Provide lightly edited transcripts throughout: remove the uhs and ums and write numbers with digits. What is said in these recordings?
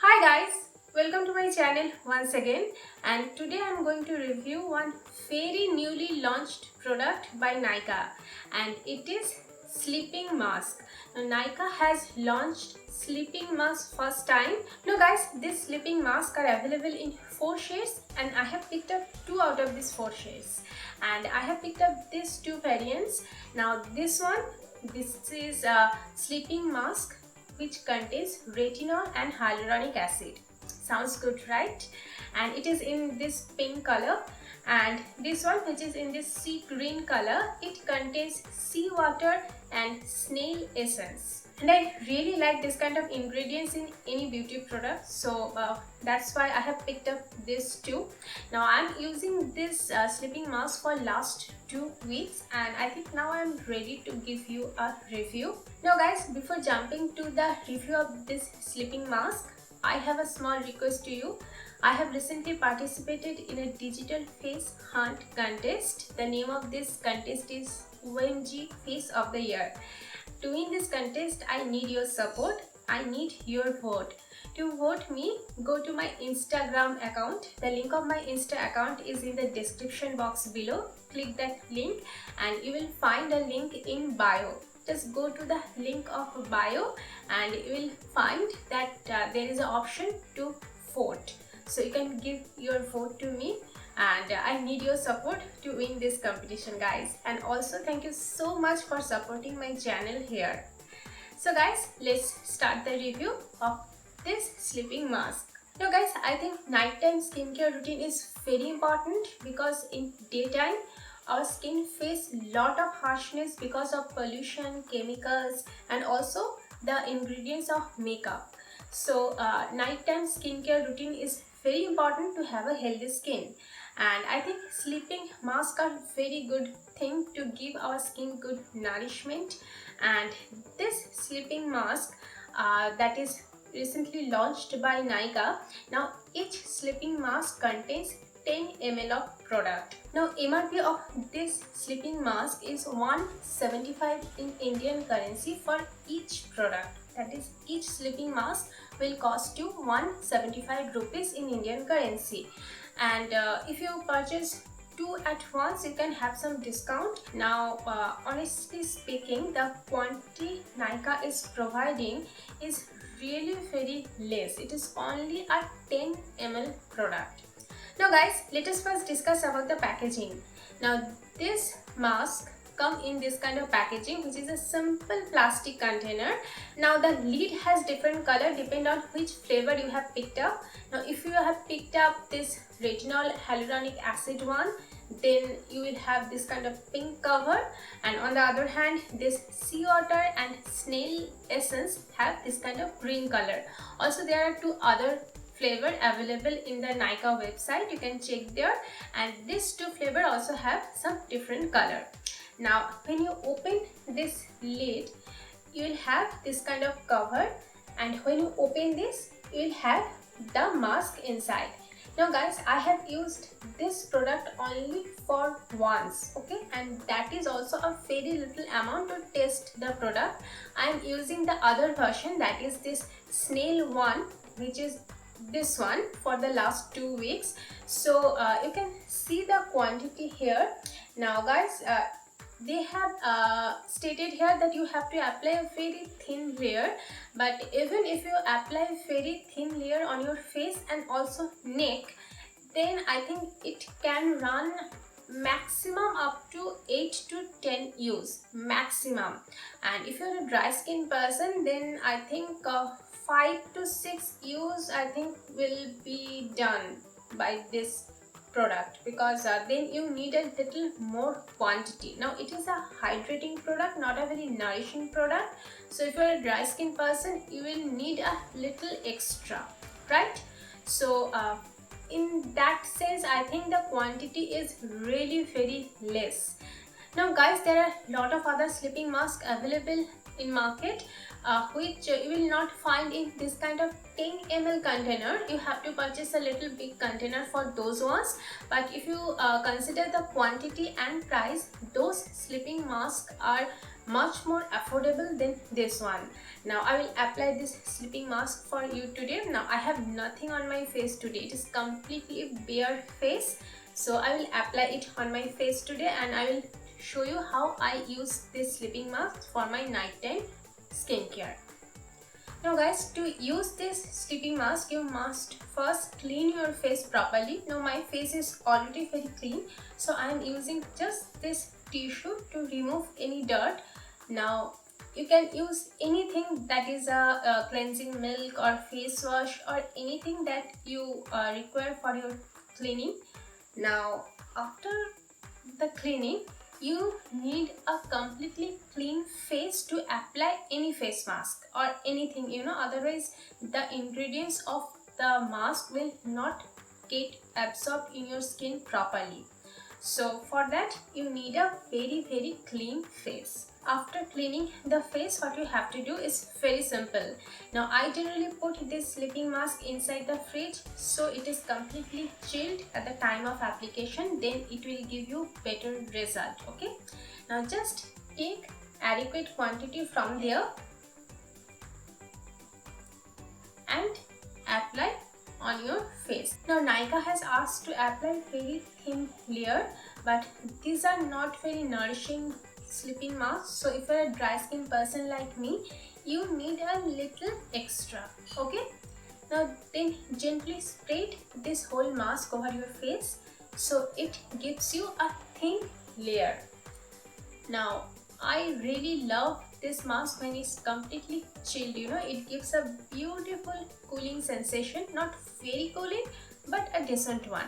Hi guys, welcome to my channel once again, and today I'm going to review one very newly launched product by Nykaa, and it is sleeping mask. Now Nykaa has launched sleeping mask first time. Now guys, this sleeping mask are available in 4 shades and I have picked up 2 out of these 4 shades, and I have picked up these 2 variants. Now this is a sleeping mask which contains retinol and hyaluronic acid. Sounds good, right? And it is in this pink color, and this one, which is in this sea green color, it contains sea water and snail essence. And I really like this kind of ingredients in any beauty product, so that's why I have picked up this too. Now I'm using this sleeping mask for last 2 weeks, and I think now I'm ready to give you a review. Now guys, before jumping to the review of this sleeping mask, I have a small request to you. I have recently participated in a digital face hunt contest. The name of this contest is OMG Face of the Year. To win this contest, I need your support. I need your vote. To vote me, go to my Instagram account. The link of my Insta account is in the description box below. Click that link and you will find a link in bio. Just go to the link of bio and you will find that there is an option to vote. So you can give your vote to me, and I need your support to win this competition, guys. And also thank you so much for supporting my channel here. So guys, let's start the review of this sleeping mask. Now guys, I think nighttime skincare routine is very important because in daytime our skin face lot of harshness because of pollution, chemicals, and also the ingredients of makeup. So nighttime skincare routine is very important to have a healthy skin, and I think sleeping masks are very good thing to give our skin good nourishment. And this sleeping mask that is recently launched by Nykaa. Now each sleeping mask contains 10 ml of product. Now MRP of this sleeping mask is 175 in Indian currency for each product. That is, each sleeping mask will cost you 175 rupees in Indian currency. And if you purchase 2 at once, you can have some discount. Now honestly speaking, the quantity Nykaa is providing is really very less. It is only a 10 ml product. Now guys, let us first discuss about the packaging. Now this mask come in this kind of packaging, which is a simple plastic container. Now the lid has different color depend on which flavor you have picked up. Now if you have picked up this retinol hyaluronic acid one, then you will have this kind of pink cover, and on the other hand this sea water and snail essence have this kind of green color. Also there are 2 other flavor available in the Nykaa website, you can check there, and these 2 flavor also have some different color. Now when you open this lid, you will have this kind of cover, and when you open this, you will have the mask inside. Now guys, I have used this product only for once, okay, and that is also a very little amount to test the product. I am using the other version, that is this snail one, which is this one, for the last 2 weeks. So you can see the quantity here. Now guys, they have stated here that you have to apply a very thin layer, but even if you apply a very thin layer on your face and also neck, then I think it can run maximum up to 8 to 10 use maximum. And if you're a dry skin person, then I think 5 to 6 use I think will be done by this product, because then you need a little more quantity. Now it is a hydrating product, not a very nourishing product, so if you're a dry skin person, you will need a little extra, right? So in that sense, I think the quantity is really very less. Now guys, there are a lot of other sleeping masks available in market, which you will not find in this kind of 10 ml container. You have to purchase a little big container for those ones. But if you consider the quantity and price, those sleeping masks are much more affordable than this one. Now I will apply this sleeping mask for you today. Now I have nothing on my face today. It is completely bare face. So I will apply it on my face today, and I will show you how I use this sleeping mask for my nighttime skincare. Now guys, to use this sleeping mask, you must first clean your face properly. Now my face is already very clean, so I am using just this tissue to remove any dirt. Now you can use anything that is a cleansing milk or face wash or anything that you require for your cleaning. Now after the cleaning, you need a completely clean face to apply any face mask or anything, otherwise the ingredients of the mask will not get absorbed in your skin properly. So for that you need a very clean face. After cleaning the face, what you have to do is very simple. Now I generally put this sleeping mask inside the fridge, so it is completely chilled at the time of application. Then it will give you better result. Okay, now just take adequate quantity from there and apply on your face. Now Nykaa has asked to apply very thin layer, but these are not very nourishing sleeping masks. So if you're a dry skin person like me, you need a little extra. Okay, now then gently spread this whole mask over your face, so it gives you a thin layer. Now I really love this mask when it's completely chilled. It gives a beautiful cooling sensation, not very cooling but a decent one.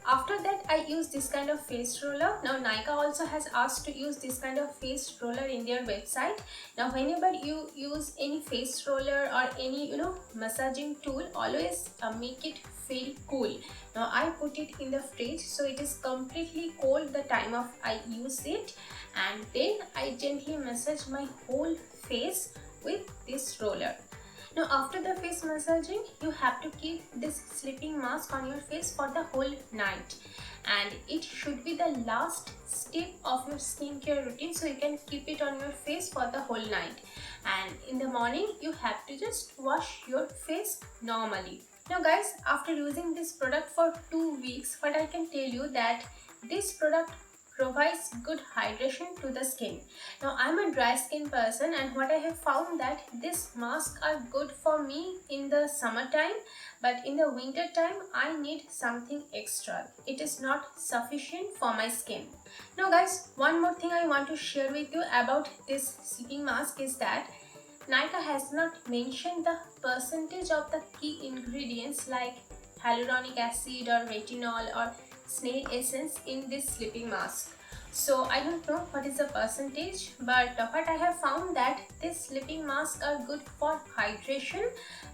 After that I use this kind of face roller. Now Nykaa also has asked to use this kind of face roller in their website. Now whenever you use any face roller or any massaging tool, always make it very cool. Now I put it in the fridge, so it is completely cold the time of I use it, and then I gently massage my whole face with this roller. Now after the face massaging, you have to keep this sleeping mask on your face for the whole night, and it should be the last step of your skincare routine, so you can keep it on your face for the whole night, and in the morning you have to just wash your face normally. Now guys, after using this product for 2 weeks, what I can tell you that this product provides good hydration to the skin. Now I'm a dry skin person, and what I have found that this masks are good for me in the summertime, but in the winter time I need something extra. It is not sufficient for my skin. Now guys, one more thing I want to share with you about this sleeping mask is that Nykaa has not mentioned the percentage of the key ingredients like hyaluronic acid or retinol or snail essence in this sleeping mask. So I don't know what is the percentage, but what I have found that this sleeping masks are good for hydration,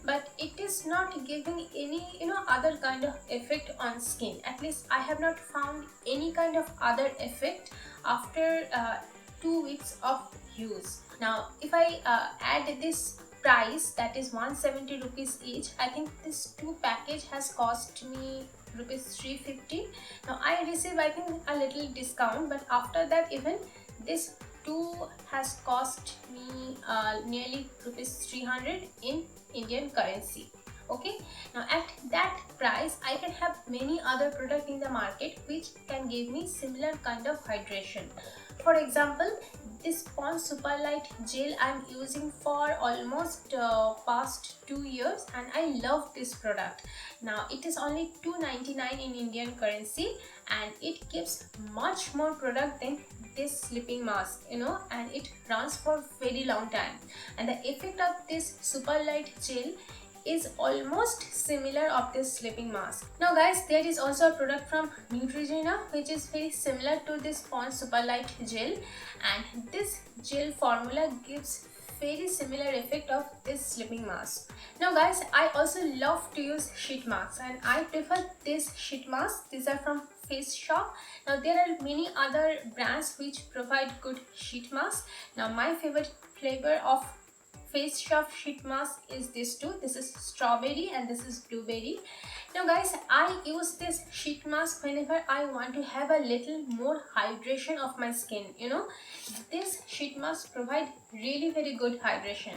but it is not giving any other kind of effect on skin. At least I have not found any kind of other effect after 2 weeks of use. Now if I add this price, that is 170 rupees each, I think this 2 package has cost me rupees 350. Now I receive I think a little discount, but after that even this 2 has cost me nearly rupees 300 in Indian currency. Okay, now at that price I can have many other products in the market which can give me similar kind of hydration. For example, this Pond's Super Light Gel I am using for almost past 2 years, and I love this product. Now it is only 299 in Indian currency, and it gives much more product than this sleeping mask, and it runs for very long time. And the effect of this Super Light Gel is almost similar of this sleeping mask. Now guys, there is also a product from Neutrogena which is very similar to this Pond's Super Light Gel, and this gel formula gives very similar effect of this sleeping mask. Now guys, I also love to use sheet masks, and I prefer this sheet mask. These are from face shop. Now there are many other brands which provide good sheet mask. Now my favorite flavor of face shop sheet mask is this two. This is strawberry and this is blueberry. Now guys, I use this sheet mask whenever I want to have a little more hydration of my skin. This sheet mask provide really very good hydration,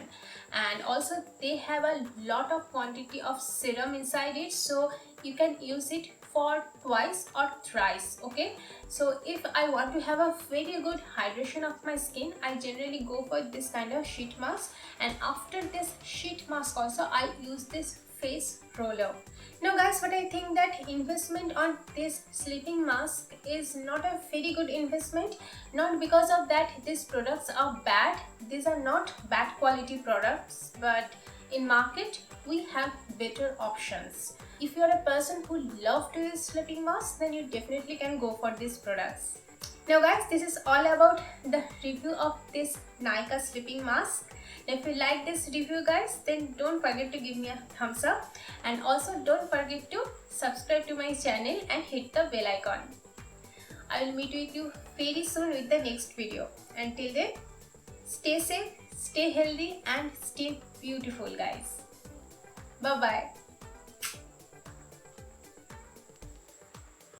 and also they have a lot of quantity of serum inside it, so you can use it for twice or thrice. Okay, so if I want to have a very good hydration of my skin, I generally go for this kind of sheet mask, and after this sheet mask also I use this face roller. Now guys, what I think that investment on this sleeping mask is not a very good investment. Not because of that these products are bad. These are not bad quality products, but in market we have better options. If you are a person who loves to use sleeping mask, then you definitely can go for these products. Now guys, this is all about the review of this Nykaa sleeping mask. If you like this review guys, then don't forget to give me a thumbs up, and also don't forget to subscribe to my channel and hit the bell icon. I will meet with you very soon with the next video. Until then, stay safe, stay healthy and stay beautiful guys. Bye bye.